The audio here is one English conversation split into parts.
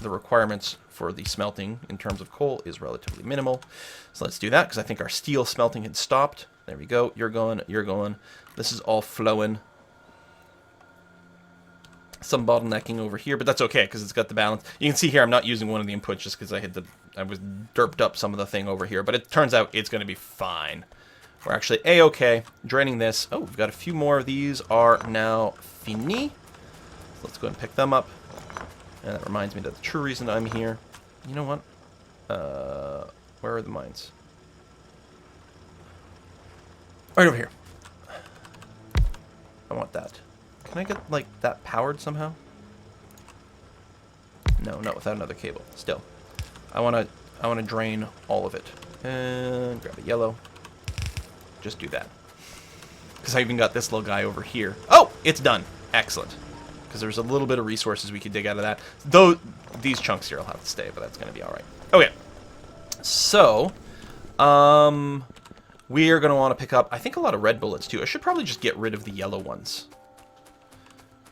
the requirements for the smelting in terms of coal is relatively minimal. So let's do that, because I think our steel smelting had stopped. There we go. You're going, you're going. This is all flowing. Some bottlenecking over here, but that's okay, because it's got the balance. You can see here I'm not using one of the inputs just because I was derped up some of the thing over here, but it turns out it's going to be fine. We're actually A-okay. Draining this. Oh, we've got a few more of these are now fini. Let's go ahead and pick them up. And that reminds me that the true reason I'm here... You know what? Where are the mines? Right over here. I want that. Can I get, like, that powered somehow? No, not without another cable. Still. I want to drain all of it. And grab a yellow. Just do that. Because I even got this little guy over here. Oh! It's done. Excellent. Because there's a little bit of resources we could dig out of that. Though these chunks here will have to stay, but that's going to be alright. Okay. So, we are going to want to pick up, I think, a lot of red bullets, too. I should probably just get rid of the yellow ones.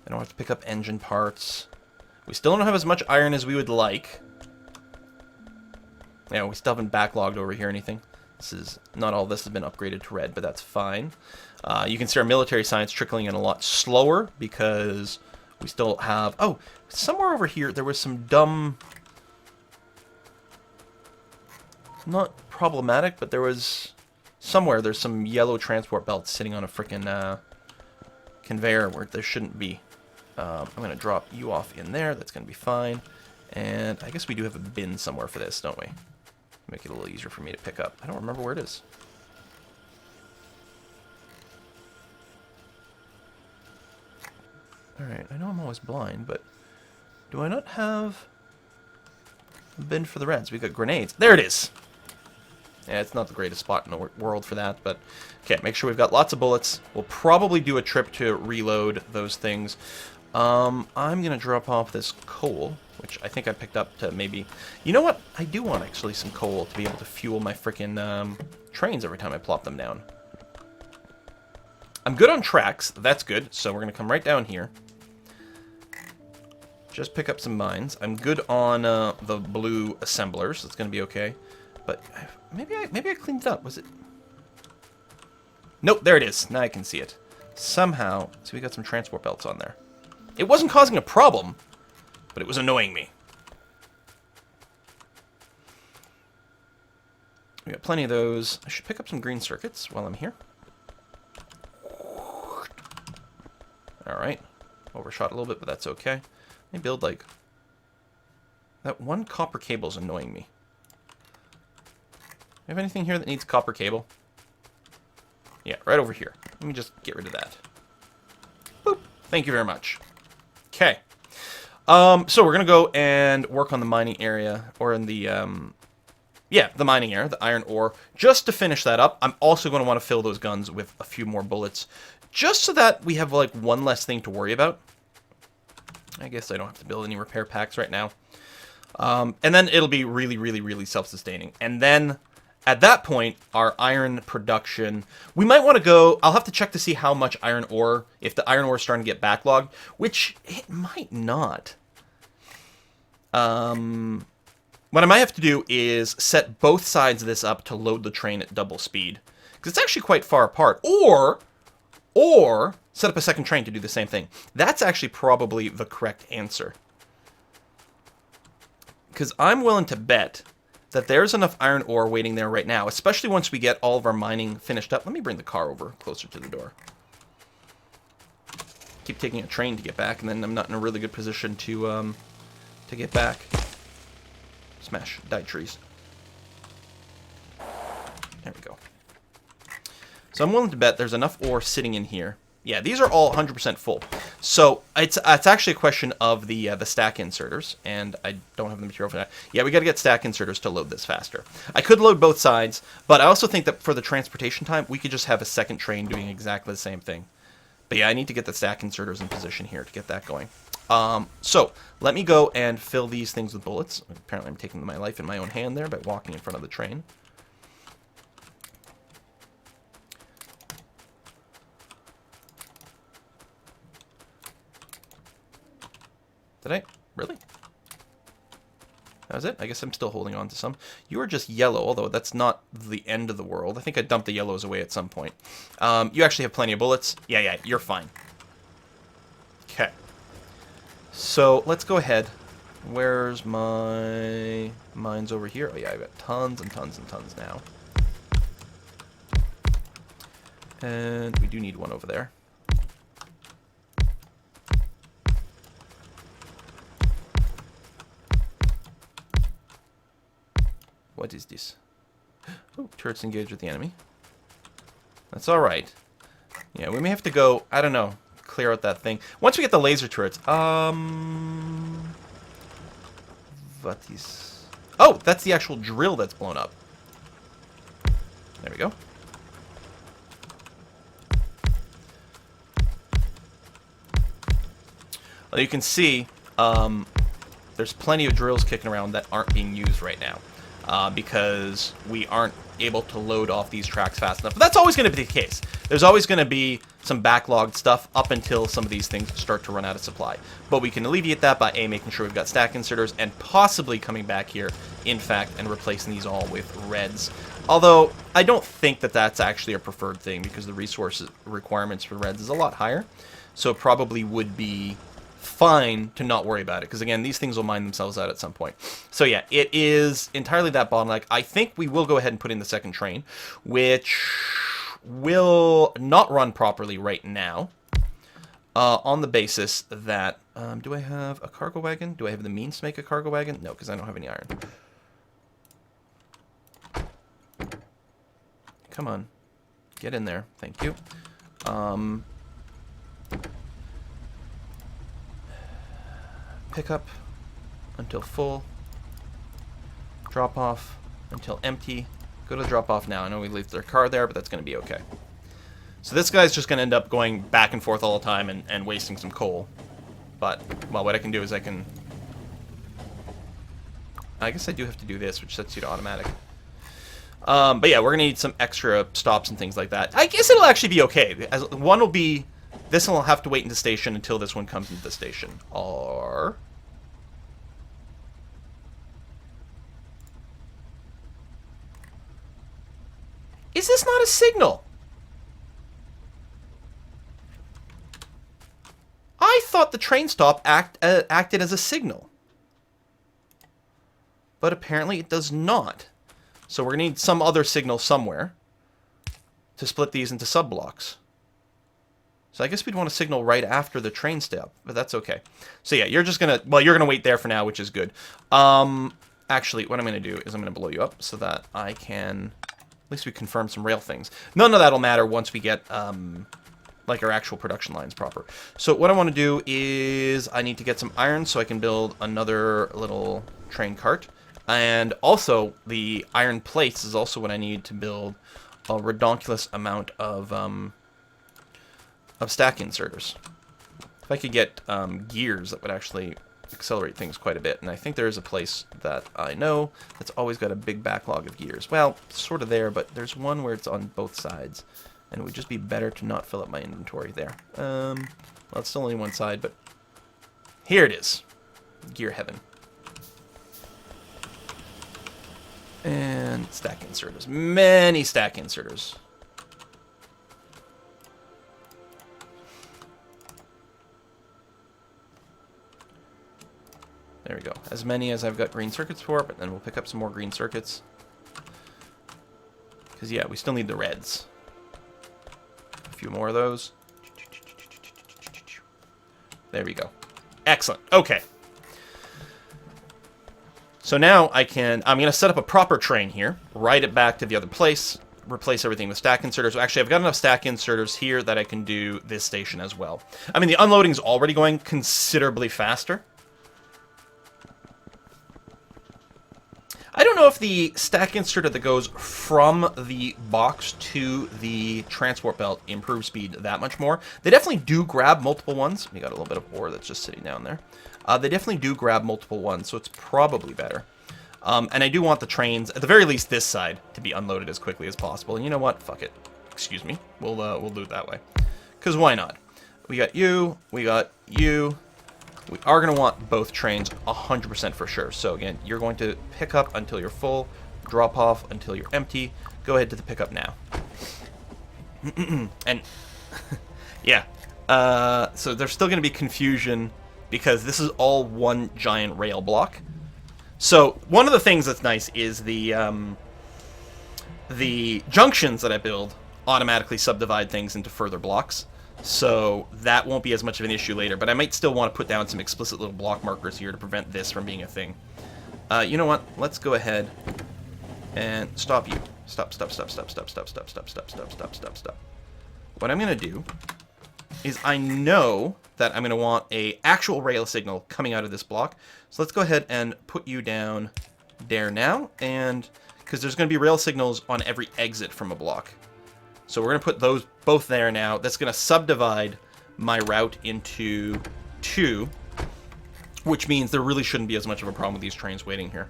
I don't have to pick up engine parts. We still don't have as much iron as we would like. Yeah, we still haven't backlogged over here or anything. Not all this has been upgraded to red, but that's fine. You can see our military science trickling in a lot slower because we still have... Oh, somewhere over here there was some dumb... Not problematic, but there was... Somewhere there's some yellow transport belts sitting on a frickin' conveyor where there shouldn't be. I'm going to drop you off in there. That's going to be fine. And I guess we do have a bin somewhere for this, don't we? Make it a little easier for me to pick up. I don't remember where it is. Alright, I know I'm always blind, but do I not have a bin for the reds? We've got grenades. There it is! Yeah, it's not the greatest spot in the world for that, but... Okay, make sure we've got lots of bullets. We'll probably do a trip to reload those things. I'm going to drop off this coal, which I think I picked up to maybe... You know what? I do want, actually, some coal to be able to fuel my frickin' trains every time I plop them down. I'm good on tracks. That's good. So we're going to come right down here. Just pick up some mines. I'm good on the blue assemblers. That's going to be okay. But maybe I cleaned it up. Was it? Nope, there it is. Now I can see it. Somehow, so we got some transport belts on there. It wasn't causing a problem, but it was annoying me. We got plenty of those. I should pick up some green circuits while I'm here. Alright. Overshot a little bit, but that's okay. Let me build, like... That one copper cable is annoying me. You have anything here that needs copper cable? Yeah, right over here. Let me just get rid of that. Boop. Thank you very much. Okay. So we're going to go and work on the mining area, or in the, yeah, the mining area, the iron ore, just to finish that up. I'm also going to want to fill those guns with a few more bullets, just so that we have, like, one less thing to worry about. I guess I don't have to build any repair packs right now. And then it'll be really, really, really self-sustaining. And then... At that point, our iron production... We might want to go... I'll have to check to see how much iron ore... If the iron ore is starting to get backlogged. Which it might not. What I might have to do is set both sides of this up to load the train at double speed. Because it's actually quite far apart. Or set up a second train to do the same thing. That's actually probably the correct answer. Because I'm willing to bet... that there's enough iron ore waiting there right now, especially once we get all of our mining finished up. Let me bring the car over closer to the door. Keep taking a train to get back, and then I'm not in a really good position to get back. Smash. Die trees. There we go. So I'm willing to bet there's enough ore sitting in here. Yeah, these are all 100% full. So it's actually a question of the stack inserters, and I don't have the material for that. Yeah, we got to get stack inserters to load this faster. I could load both sides, but I also think that for the transportation time, we could just have a second train doing exactly the same thing. But yeah, I need to get the stack inserters in position here to get that going. So let me go and fill these things with bullets. Apparently I'm taking my life in my own hand there by walking in front of the train. Did I? Really? That was it? I guess I'm still holding on to some. You are just yellow, although that's not the end of the world. I think I dumped the yellows away at some point. You actually have plenty of bullets. Yeah, you're fine. Okay. So, let's go ahead. Where's my... Mine's over here. Oh, yeah, I've got tons and tons and tons now. And we do need one over there. What is this? Oh, turrets engaged with the enemy. That's alright. Yeah, we may have to go, I don't know, clear out that thing. Once we get the laser turrets, what is... Oh, that's the actual drill that's blown up. There we go. Well, you can see, there's plenty of drills kicking around that aren't being used right now. Because we aren't able to load off these tracks fast enough. But that's always going to be the case. There's always going to be some backlogged stuff up until some of these things start to run out of supply. But we can alleviate that by making sure we've got stack inserters and possibly coming back here, in fact, and replacing these all with reds. Although, I don't think that that's actually a preferred thing because the resource requirements for reds is a lot higher. So it probably would be fine to not worry about it, because again, these things will mine themselves out at some point. So yeah, it is entirely that bottleneck. I think we will go ahead and put in the second train, which will not run properly right now, on the basis that, do I have a cargo wagon? Do I have the means to make a cargo wagon? No, because I don't have any iron. Come on. Get in there. Thank you. Pick up until full. Drop off until empty. Go to drop off now. I know we leave their car there, but that's going to be okay. So this guy's just going to end up going back and forth all the time and wasting some coal. But, well, what I can do is I guess I do have to do this, which sets you to automatic. But yeah, we're going to need some extra stops and things like that. I guess it'll actually be okay. One will be... This one will have to wait in the station until this one comes into the station. Or... Is this not a signal? I thought the train stop acted as a signal. But apparently it does not. So we're going to need some other signal somewhere to split these into sub-blocks. So I guess we'd want to signal right after the train stop, but that's okay. So yeah, you're just going to... Well, you're going to wait there for now, which is good. Actually, what I'm going to do is I'm going to blow you up so that I can... At least we confirm some rail things. None of that'll matter once we get, like, our actual production lines proper. So what I want to do is I need to get some iron so I can build another little train cart. And also, the iron plates is also what I need to build a redonkulous amount of stack inserters. If I could get gears, that would actually accelerate things quite a bit. And I think there is a place that I know that's always got a big backlog of gears. Well, sort of there, but there's one where it's on both sides. And it would just be better to not fill up my inventory there. Well, it's still only one side, but here it is. Gear heaven. And stack inserters. Many stack inserters. There we go. As many as I've got green circuits for, but then we'll pick up some more green circuits. Because, yeah, we still need the reds. A few more of those. There we go. Excellent. Okay. So now I'm going to set up a proper train here, ride it back to the other place, replace everything with stack inserters. Actually, I've got enough stack inserters here that I can do this station as well. I mean, the unloading's already going considerably faster. I don't know if the stack inserter that goes from the box to the transport belt improves speed that much more. They definitely do grab multiple ones. We got a little bit of ore that's just sitting down there. They definitely do grab multiple ones, so it's probably better. And I do want the trains, at the very least this side, to be unloaded as quickly as possible. And you know what? Fuck it. Excuse me. We'll do it that way. Because why not? We got you. We got you. We are going to want both trains 100% for sure. So again, you're going to pick up until you're full, drop off until you're empty. Go ahead to the pickup now. And yeah, so there's still going to be confusion because this is all one giant rail block. So one of the things that's nice is the junctions that I build automatically subdivide things into further blocks. So that won't be as much of an issue later, but I might still want to put down some explicit little block markers here to prevent this from being a thing. You know what? Let's go ahead and stop you. Stop. What I'm going to do is I know that I'm going to want a actual rail signal coming out of this block. So let's go ahead and put you down there now, and because there's going to be rail signals on every exit from a block. So we're going to put those both there now. That's going to subdivide my route into 2, which means there really shouldn't be as much of a problem with these trains waiting here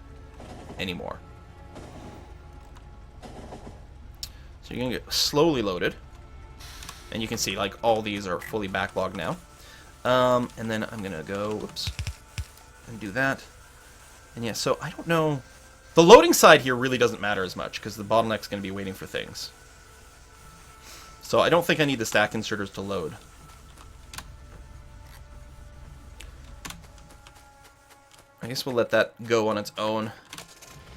anymore. So you're going to get slowly loaded. And you can see, like, all these are fully backlogged now. And then I'm going to go, whoops, and do that. And yeah, so I don't know. The loading side here really doesn't matter as much because the bottleneck's going to be waiting for things. So I don't think I need the stack inserters to load. I guess we'll let that go on its own.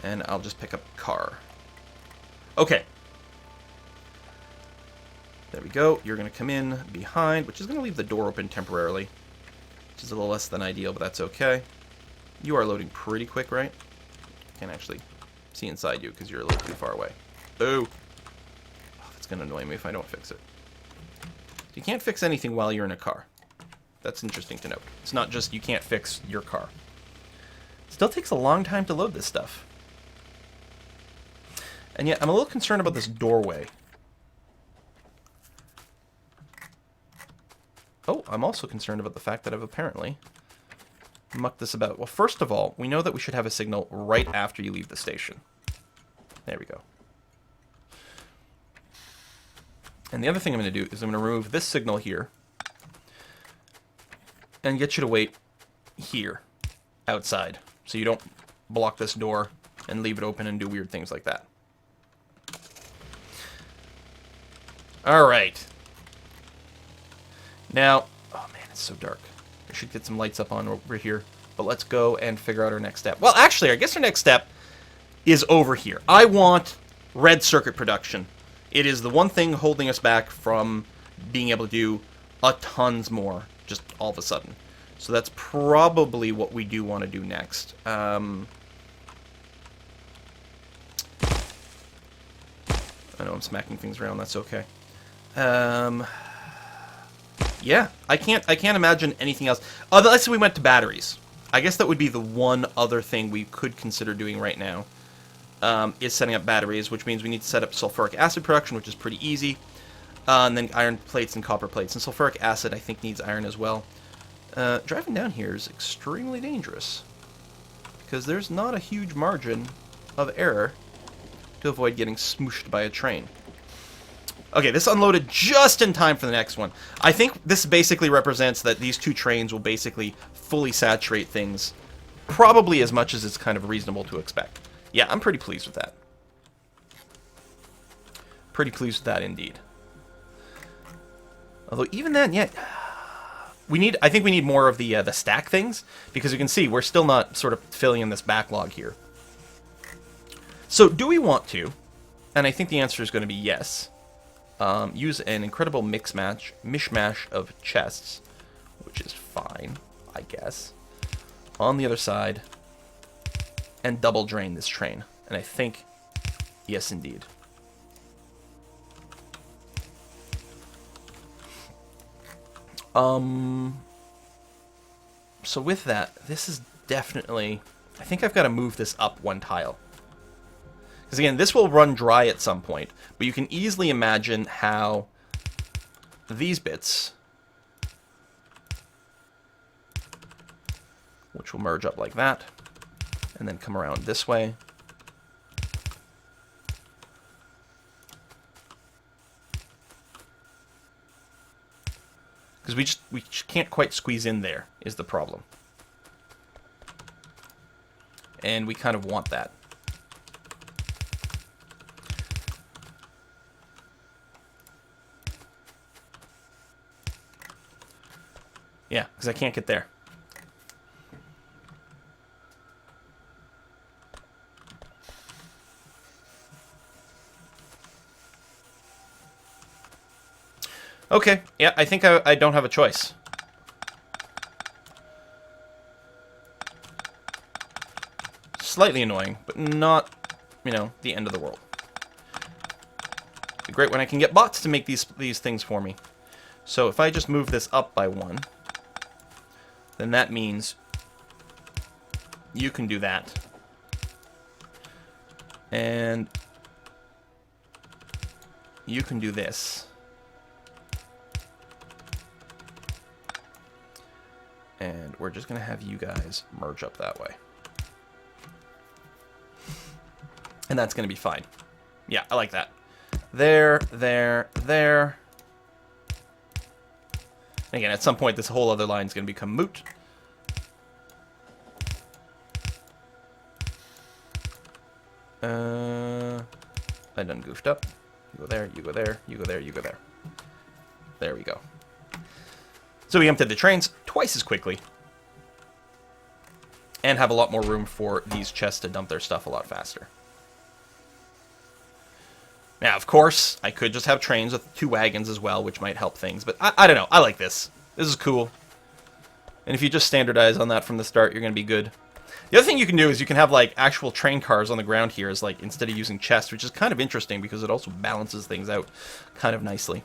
And I'll just pick up car. Okay. There we go. You're going to come in behind, which is going to leave the door open temporarily. Which is a little less than ideal, but that's okay. You are loading pretty quick, right? Can't actually see inside you because you're a little too far away. Boo! It's going to annoy me if I don't fix it. You can't fix anything while you're in a car. That's interesting to note. It's not just you can't fix your car. It still takes a long time to load this stuff. And yet, I'm a little concerned about this doorway. Oh, I'm also concerned about the fact that I've apparently mucked this about. Well, first of all, we know that we should have a signal right after you leave the station. There we go. And the other thing I'm going to do is I'm going to remove this signal here and get you to wait here outside so you don't block this door and leave it open and do weird things like that. All right. Now, oh man, it's so dark. I should get some lights up on over here. But let's go and figure out our next step. Well, actually, I guess our next step is over here. I want red circuit production. It is the one thing holding us back from being able to do a tons more just all of a sudden. So that's probably what we do want to do next. I know I'm smacking things around. That's okay. Yeah, I can't imagine anything else. Unless we went to batteries. I guess that would be the one other thing we could consider doing right now. Is setting up batteries, which means we need to set up sulfuric acid production, which is pretty easy. And then iron plates and copper plates. And sulfuric acid, I think, needs iron as well. Driving down here is extremely dangerous. Because there's not a huge margin of error to avoid getting smooshed by a train. Okay, this unloaded just in time for the next one. I think this basically represents that these two trains will basically fully saturate things, probably as much as it's kind of reasonable to expect. Yeah, I'm pretty pleased with that. Pretty pleased with that indeed. Although even then, yeah, I think we need more of the stack things, because you can see we're still not sort of filling in this backlog here. So do we want to? And I think the answer is going to be yes. Use an incredible mishmash of chests, which is fine, I guess, on the other side, and double drain this train. And I think, yes, indeed. So with that, this is definitely, I think I've got to move this up one tile. Because again, this will run dry at some point, but you can easily imagine how these bits, which will merge up like that, and then come around this way. Because Because we just can't quite squeeze in there, is the problem. And we kind of want that. Yeah, because I can't get there. Okay, yeah, I think I don't have a choice. Slightly annoying, but not, you know, the end of the world. It'd be great when I can get bots to make these things for me. So if I just move this up by 1, then that means you can do that. And you can do this. And we're just going to have you guys merge up that way. And that's going to be fine. Yeah, I like that. There, there, there. And again, at some point, this whole other line is going to become moot. I done goofed up. You go there, you go there, you go there, you go there. There we go. So we emptied the trains twice as quickly. And have a lot more room for these chests to dump their stuff a lot faster. Now, of course, I could just have trains with 2 wagons as well, which might help things. But I don't know. I like this. This is cool. And if you just standardize on that from the start, you're going to be good. The other thing you can do is you can have, like, actual train cars on the ground here as, like, instead of using chests, which is kind of interesting because it also balances things out kind of nicely.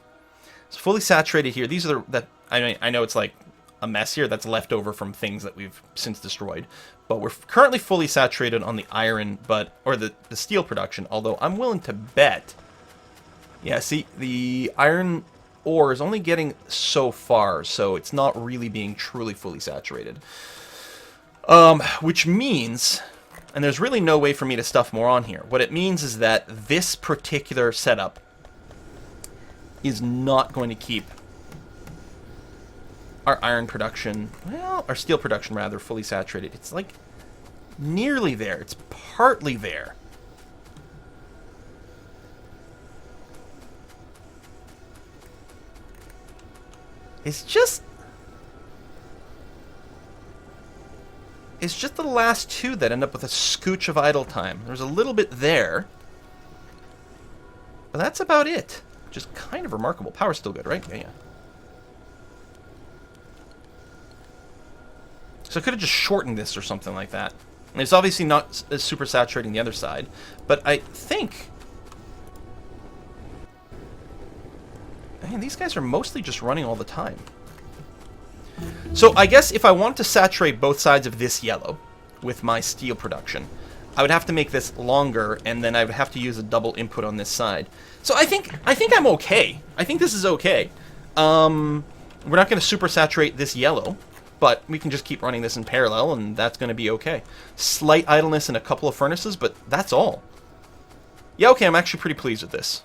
It's fully saturated here. These are I know it's, like, a mess here that's left over from things that we've since destroyed. But we're currently fully saturated on the iron, or the steel production, although I'm willing to bet... Yeah, see, the iron ore is only getting so far, so it's not really being truly fully saturated. Which means, and there's really no way for me to stuff more on here, what it means is that this particular setup is not going to keep our iron production, well, our steel production rather, fully saturated. It's like nearly there. It's partly there. It's just the last 2 that end up with a scooch of idle time. There's a little bit there. But that's about it. Which is kind of remarkable. Power's still good, right? Yeah. So I could have just shortened this or something like that. And it's obviously not as super saturating the other side. But I think... Man, these guys are mostly just running all the time. So I guess if I want to saturate both sides of this yellow with my steel production, I would have to make this longer, and then I would have to use a double input on this side. So I think I'm okay. I think this is okay. We're not going to super saturate this yellow, but we can just keep running this in parallel, and that's going to be okay. Slight idleness in a couple of furnaces, but that's all. Yeah, okay, I'm actually pretty pleased with this.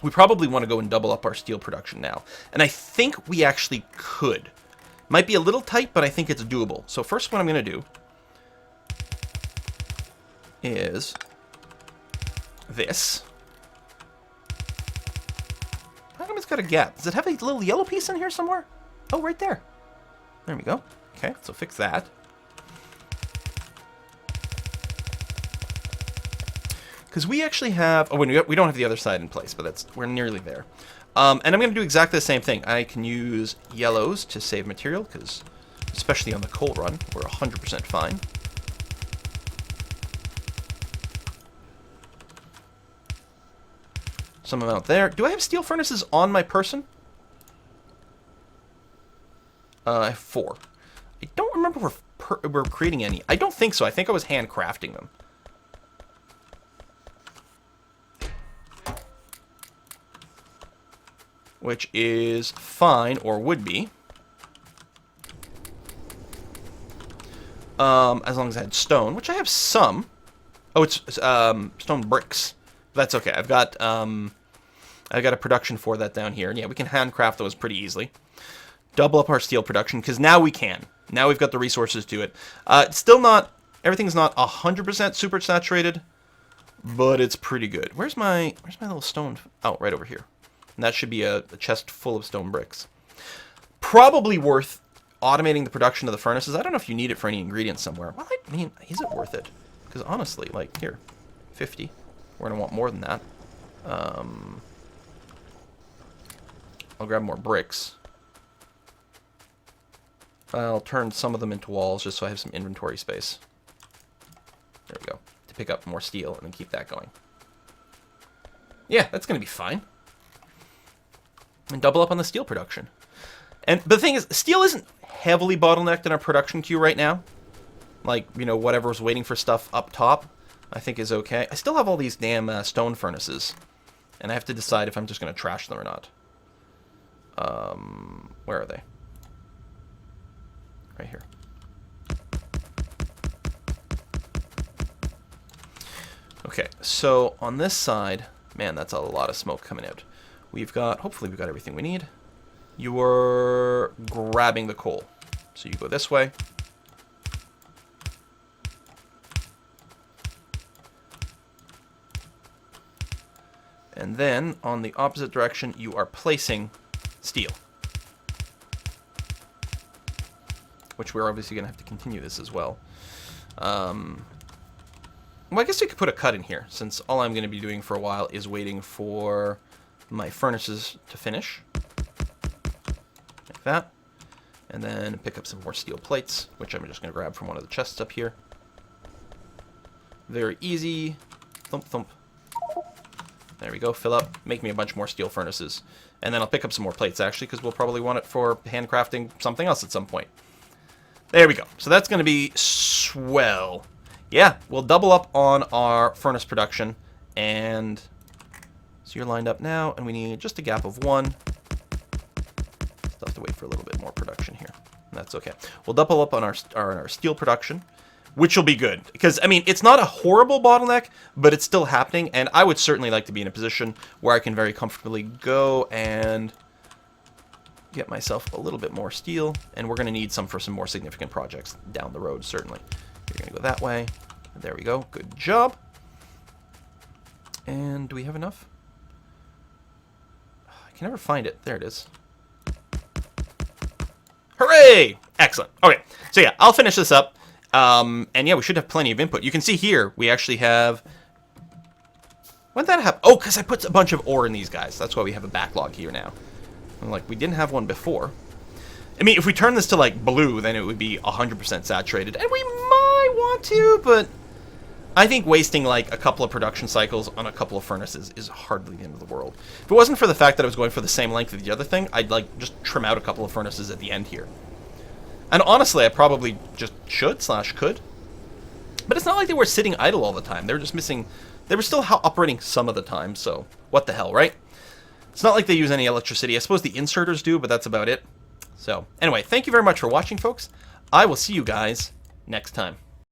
We probably want to go and double up our steel production now. And I think we actually could. Might be a little tight, but I think it's doable. So first what I'm going to do is this. How come it's got a gap? Does it have a little yellow piece in here somewhere? Oh, right there. There we go. Okay, so fix that. Because we actually have... Oh, we don't have the other side in place, but we're nearly there. And I'm going to do exactly the same thing. I can use yellows to save material, because especially on the coal run, we're 100% fine. Some amount there. Do I have steel furnaces on my person? I have 4. I don't remember we're creating any. I don't think so. I think I was handcrafting them. Which is fine, or would be. As long as I had stone, which I have some. Oh, it's stone bricks. That's okay. I've got a production for that down here. And yeah, we can handcraft those pretty easily. Double up our steel production, because now we can. Now we've got the resources to it. Still not, everything's not 100% super saturated, but it's pretty good. Where's my little stone? Oh, right over here. And that should be a chest full of stone bricks. Probably worth automating the production of the furnaces. I don't know if you need it for any ingredients somewhere. Well, I mean, is it worth it? Because honestly, like, here, 50. We're going to want more than that. I'll grab more bricks. I'll turn some of them into walls just so I have some inventory space. There we go. To pick up more steel and then keep that going. Yeah, that's going to be fine. And double up on the steel production. But the thing is, steel isn't heavily bottlenecked in our production queue right now. Like, you know, whatever's waiting for stuff up top, I think is okay. I still have all these damn stone furnaces. And I have to decide if I'm just going to trash them or not. Where are they? Right here. Okay, so on this side, man, that's a lot of smoke coming out. We've got, hopefully we've got everything we need. You were grabbing the coal. So you go this way. And then, on the opposite direction, you are placing steel. Which we're obviously going to have to continue this as well. Well, I guess you could put a cut in here, since all I'm going to be doing for a while is waiting for my furnaces to finish. Like that. And then pick up some more steel plates, which I'm just going to grab from one of the chests up here. Very easy. Thump, thump. There we go, fill up, make me a bunch more steel furnaces. And then I'll pick up some more plates, actually, because we'll probably want it for handcrafting something else at some point. There we go. So that's going to be swell. Yeah, we'll double up on our furnace production. And so you're lined up now, and we need just a gap of 1. Still have to wait for a little bit more production here. That's okay. We'll double up on our steel production, which will be good. Because, I mean, it's not a horrible bottleneck, but it's still happening. And I would certainly like to be in a position where I can very comfortably go and get myself a little bit more steel. And we're going to need some for some more significant projects down the road, certainly. You're going to go that way. There we go. Good job. And do we have enough? I can never find it. There it is. Hooray! Excellent. Okay, so yeah, I'll finish this up. And yeah, we should have plenty of input. You can see here, we actually have... When did that happen? Oh, because I put a bunch of ore in these guys. That's why we have a backlog here now. And like, we didn't have one before. I mean, if we turn this to, like, blue, then it would be 100% saturated. And we might want to, but... I think wasting, like, a couple of production cycles on a couple of furnaces is hardly the end of the world. If it wasn't for the fact that I was going for the same length of the other thing, I'd, like, just trim out a couple of furnaces at the end here. And honestly, I probably just should/could. But it's not like they were sitting idle all the time. They were just missing... They were still operating some of the time, so what the hell, right? It's not like they use any electricity. I suppose the inserters do, but that's about it. So, anyway, thank you very much for watching, folks. I will see you guys next time.